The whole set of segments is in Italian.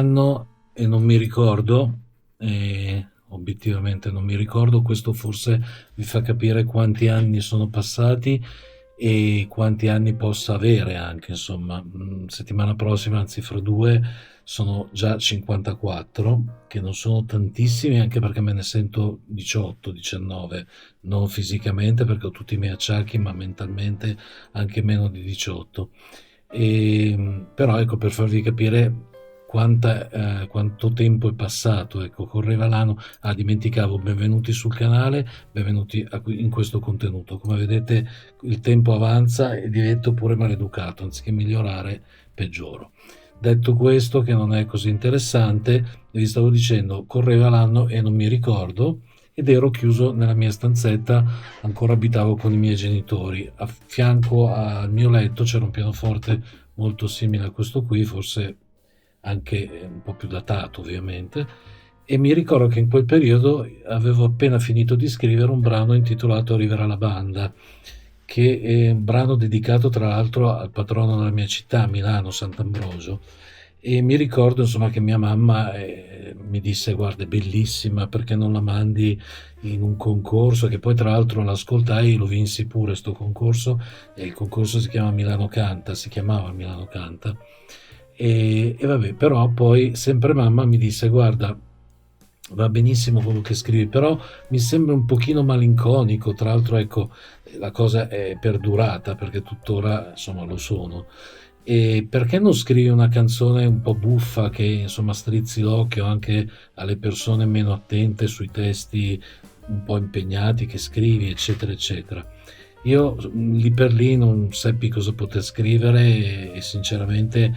l'anno e non mi ricordo, obiettivamente non mi ricordo, questo forse vi fa capire quanti anni sono passati e quanti anni possa avere anche, insomma. Settimana prossima, anzi fra due, sono già 54, che non sono tantissimi, anche perché me ne sento 18, 19, non fisicamente perché ho tutti i miei acciacchi, ma mentalmente anche meno di 18. Però ecco, per farvi capire quanto tempo è passato, ecco, correva l'anno. Ah, dimenticavo, benvenuti sul canale, benvenuti in questo contenuto. Come vedete, il tempo avanza e divento pure maleducato, anziché migliorare, peggioro. Detto questo, che non è così interessante, vi stavo dicendo, correva l'anno e non mi ricordo, ed ero chiuso nella mia stanzetta, ancora abitavo con i miei genitori. A fianco al mio letto c'era un pianoforte molto simile a questo qui, forse anche un po' più datato ovviamente, e mi ricordo che in quel periodo avevo appena finito di scrivere un brano intitolato Arriverà la banda, che è un brano dedicato tra l'altro al patrono della mia città, Milano, Sant'Ambrogio. E mi ricordo insomma che mia mamma mi disse: guarda, è bellissima, perché non la mandi in un concorso? Che poi tra l'altro l'ascoltai, lo vinsi pure sto concorso, e il concorso si chiama Milano Canta, si chiamava Milano Canta. E vabbè, però poi sempre mamma mi disse: guarda, va benissimo quello che scrivi, però mi sembra un pochino malinconico. Tra l'altro, ecco, la cosa è perdurata perché tuttora insomma lo sono. E perché non scrivi una canzone un po' buffa che insomma strizzi l'occhio anche alle persone meno attente sui testi un po' impegnati che scrivi, eccetera, eccetera. Io lì per lì non seppi cosa poter scrivere e sinceramente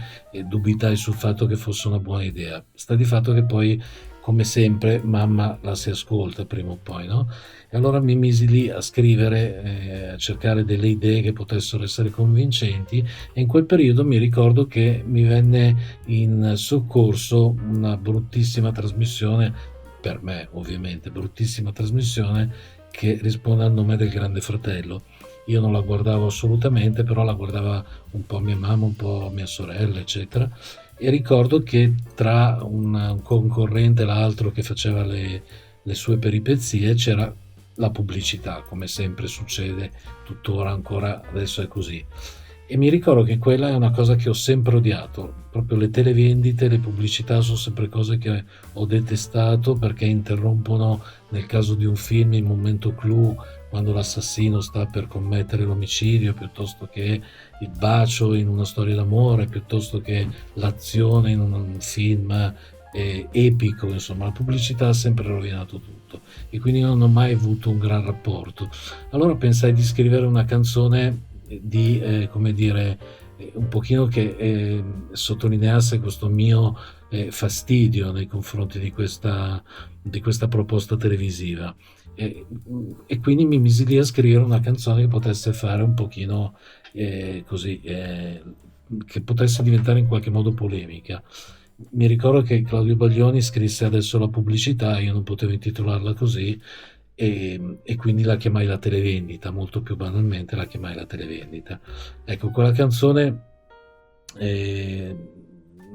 dubitai sul fatto che fosse una buona idea. Sta di fatto che poi, come sempre, mamma la si ascolta prima o poi, no? E allora mi misi lì a scrivere, a cercare delle idee che potessero essere convincenti, e in quel periodo mi ricordo che mi venne in soccorso una bruttissima trasmissione, per me ovviamente, bruttissima trasmissione, che risponde al nome del Grande Fratello. Io non la guardavo assolutamente, però la guardava un po' mia mamma, un po' mia sorella, eccetera. E ricordo che tra un concorrente e l'altro che faceva le sue peripezie c'era la pubblicità, come sempre succede tuttora, ancora adesso è così. E mi ricordo che quella è una cosa che ho sempre odiato, proprio le televendite, le pubblicità sono sempre cose che ho detestato, perché interrompono, nel caso di un film, il momento clou, quando l'assassino sta per commettere l'omicidio, piuttosto che il bacio in una storia d'amore, piuttosto che l'azione in un film epico. Insomma, la pubblicità ha sempre rovinato tutto, e quindi non ho mai avuto un gran rapporto. Allora pensai di scrivere una canzone di, come dire, un pochino che sottolineasse questo mio fastidio nei confronti di questa proposta televisiva. E quindi mi misi lì a scrivere una canzone che potesse fare un pochino così, che potesse diventare in qualche modo polemica. Mi ricordo che Claudio Baglioni scrisse Adesso la pubblicità, io non potevo intitolarla così, e quindi la chiamai La televendita, molto più banalmente la chiamai La televendita. Ecco, quella canzone eh,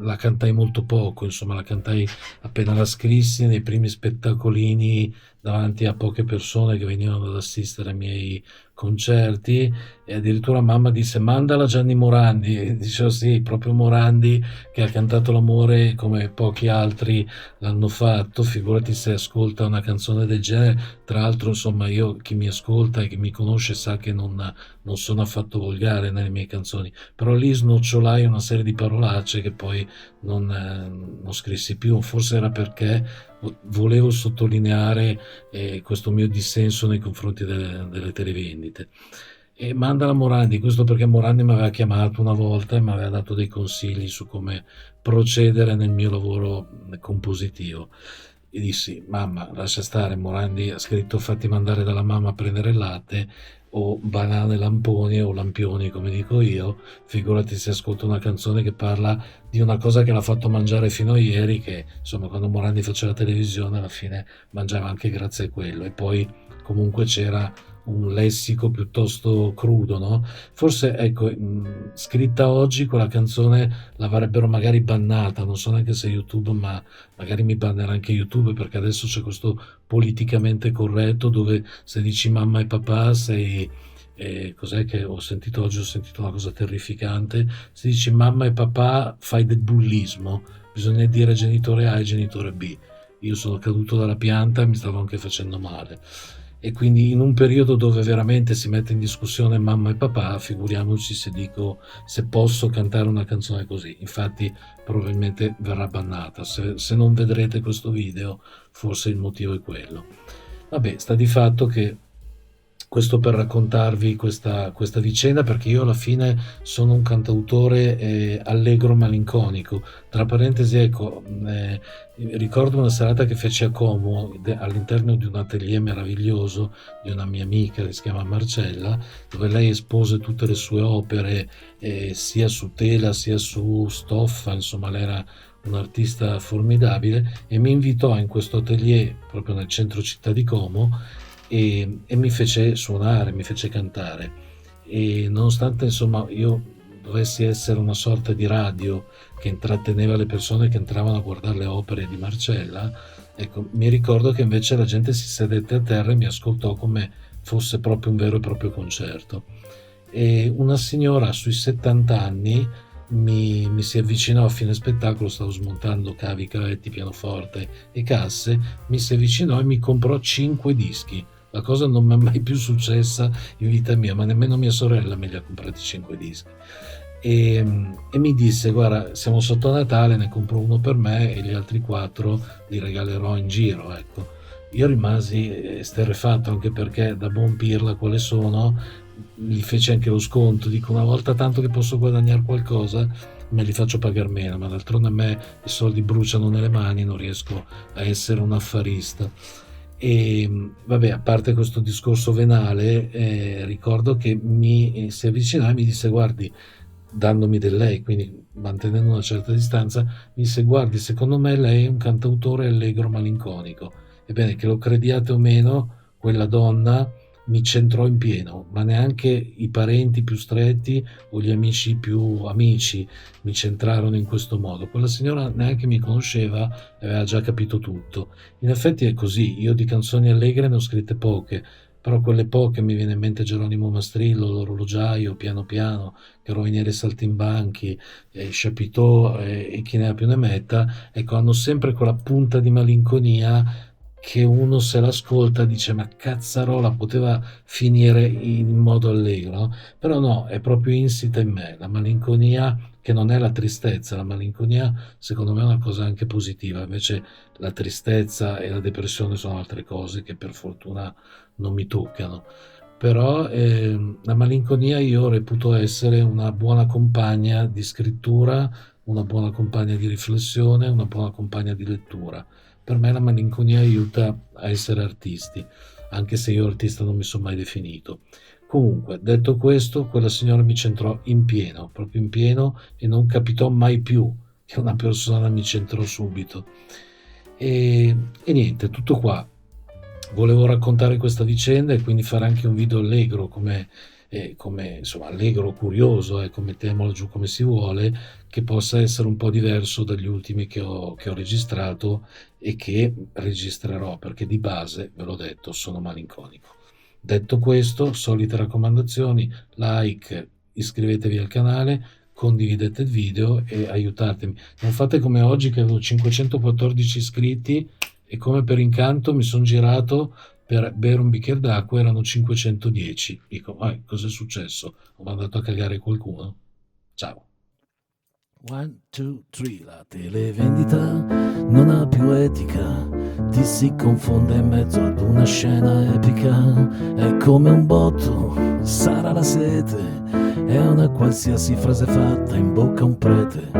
la cantai molto poco, insomma la cantai appena la scrissi nei primi spettacolini davanti a poche persone che venivano ad assistere ai miei concerti, e addirittura mamma disse: mandala a Gianni Morandi, e dicevo sì, proprio Morandi, che ha cantato l'amore come pochi altri l'hanno fatto, figurati se ascolta una canzone del genere. Tra l'altro insomma, io, chi mi ascolta e chi mi conosce sa che non sono affatto volgare nelle mie canzoni, però lì snocciolai una serie di parolacce che poi non scrissi più. Forse era perché volevo sottolineare questo mio dissenso nei confronti delle televendite. E mandala Morandi, questo perché Morandi mi aveva chiamato una volta e mi aveva dato dei consigli su come procedere nel mio lavoro compositivo. E dissi: mamma, lascia stare, Morandi ha scritto fatti mandare dalla mamma a prendere il latte, o banane lamponi o lampioni come dico io, figurati se ascolto una canzone che parla di una cosa che l'ha fatto mangiare fino a ieri, che insomma quando Morandi faceva televisione alla fine mangiava anche grazie a quello. E poi comunque c'era un lessico piuttosto crudo, no? Forse, ecco, scritta oggi quella canzone l'avrebbero magari bannata, non so neanche se YouTube, ma magari mi bannerà anche YouTube, perché adesso c'è questo politicamente corretto dove se dici mamma e papà sei... cos'è che ho sentito oggi? Ho sentito una cosa terrificante. Se dici mamma e papà fai del bullismo, bisogna dire genitore A e genitore B. Io sono caduto dalla pianta e mi stavo anche facendo male. E quindi in un periodo dove veramente si mette in discussione mamma e papà, figuriamoci se dico, se posso cantare una canzone così. Infatti probabilmente verrà bannata. Se non vedrete questo video, forse il motivo è quello. Vabbè, sta di fatto che questo per raccontarvi questa vicenda, perché io alla fine sono un cantautore allegro malinconico. Tra parentesi, ecco, ricordo una serata che feci a Como all'interno di un atelier meraviglioso di una mia amica che si chiama Marcella, dove lei espose tutte le sue opere sia su tela sia su stoffa, insomma lei era un artista formidabile, e mi invitò in questo atelier proprio nel centro città di Como e mi fece suonare, mi fece cantare. E nonostante insomma io dovessi essere una sorta di radio che intratteneva le persone che entravano a guardare le opere di Marcella, ecco, mi ricordo che invece la gente si sedette a terra e mi ascoltò come fosse proprio un vero e proprio concerto. E una signora sui 70 anni mi si avvicinò a fine spettacolo, stavo smontando cavi, cavetti, pianoforte e casse, mi si avvicinò e mi comprò 5 dischi. La cosa non mi è mai più successa in vita mia, ma nemmeno mia sorella me li ha comprati 5 dischi. E mi disse: guarda, siamo sotto Natale, ne compro uno per me e gli altri 4 li regalerò in giro, ecco. Io rimasi esterrefatto, anche perché da buon pirla quale sono, gli feci anche lo sconto, dico: una volta tanto che posso guadagnare qualcosa me li faccio pagare meno, ma d'altronde a me i soldi bruciano nelle mani, non riesco a essere un affarista. E vabbè, a parte questo discorso venale, ricordo che mi si avvicinò e mi disse: guardi, dandomi del lei, quindi mantenendo una certa distanza, mi disse: guardi, secondo me lei è un cantautore allegro malinconico. Ebbene, che lo crediate o meno, quella donna mi centrò in pieno, ma neanche i parenti più stretti o gli amici più amici mi centrarono in questo modo. Quella signora neanche mi conosceva e aveva già capito tutto. In effetti è così, io di canzoni allegre ne ho scritte poche, però quelle poche, mi viene in mente Geronimo Mastrillo, L'orologiaio, Piano piano, Carabinieri Saltimbanchi, Chapiteau e chi ne ha più ne metta, ecco, hanno sempre quella punta di malinconia che uno se l'ascolta dice: ma cazzarola, poteva finire in modo allegro, no? Però no, è proprio insita in me la malinconia, che non è la tristezza. La malinconia secondo me è una cosa anche positiva, invece la tristezza e la depressione sono altre cose che per fortuna non mi toccano. Però la malinconia io reputo essere una buona compagna di scrittura, una buona compagna di riflessione, una buona compagna di lettura. Per me la malinconia aiuta a essere artisti, anche se io artista non mi sono mai definito. Comunque, detto questo, quella signora mi centrò in pieno, proprio in pieno, e non capitò mai più che una persona mi centrò subito. E niente, tutto qua. Volevo raccontare questa vicenda e quindi fare anche un video allegro, come insomma allegro, curioso, mettiamolo giù come si vuole, che possa essere un po' diverso dagli ultimi che ho registrato e che registrerò, perché di base, ve l'ho detto, sono malinconico. Detto questo, solite raccomandazioni: like, iscrivetevi al canale, condividete il video e aiutatemi. Non fate come oggi che avevo 514 iscritti e come per incanto mi sono girato per bere un bicchiere d'acqua, erano 510. Dico: cos'è successo? Ho mandato a cagare qualcuno? Ciao. 1, 2, 3, la televendita non ha più etica, ti si confonde in mezzo ad una scena epica, è come un botto, sarà la sete, è una qualsiasi frase fatta in bocca a un prete.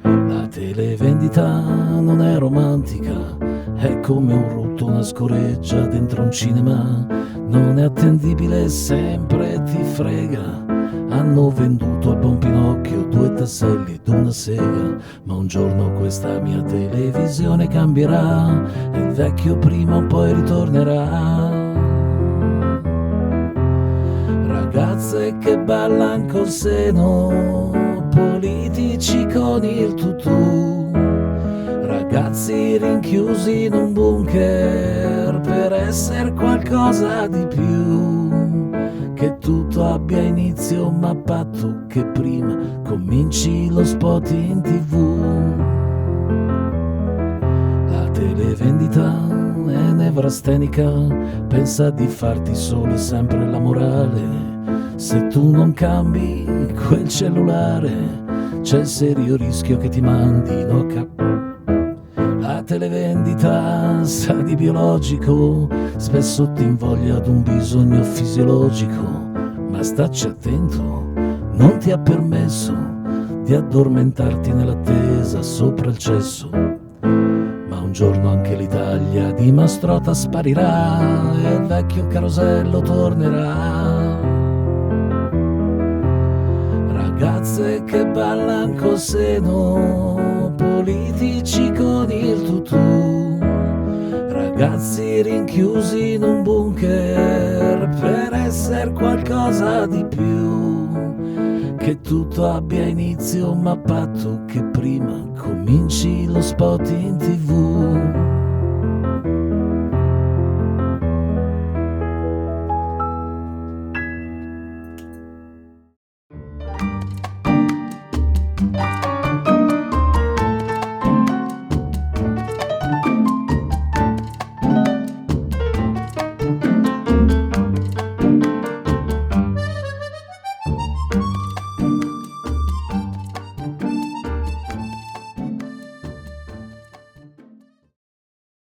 La televendita non è romantica, è come un rutto, una scoreggia dentro un cinema, non è attendibile, sempre ti frega. Hanno venduto a buon Pinocchio 2 tasselli d'una sega, ma un giorno questa mia televisione cambierà e il vecchio prima o poi ritornerà. ragazze che ballan col seno, politici con il tutù, ragazzi rinchiusi in un bunker per essere qualcosa di più, che tutto abbia inizio ma a patto che prima cominci lo spot in TV. La televendita è nevrastenica, pensa di farti solo e sempre la morale. Se tu non cambi quel cellulare, c'è il serio rischio che ti mandino a La televendita sa di biologico, spesso ti invoglia ad un bisogno fisiologico, ma stacci attento, non ti ha permesso di addormentarti nell'attesa sopra il cesso. Ma un giorno anche l'Italia di Mastrota sparirà e il vecchio carosello tornerà. Ragazze che ballan col seno, politici con il tutù, ragazzi rinchiusi in un bunker per essere qualcosa di più, che tutto abbia inizio ma a patto che prima cominci lo spot in TV.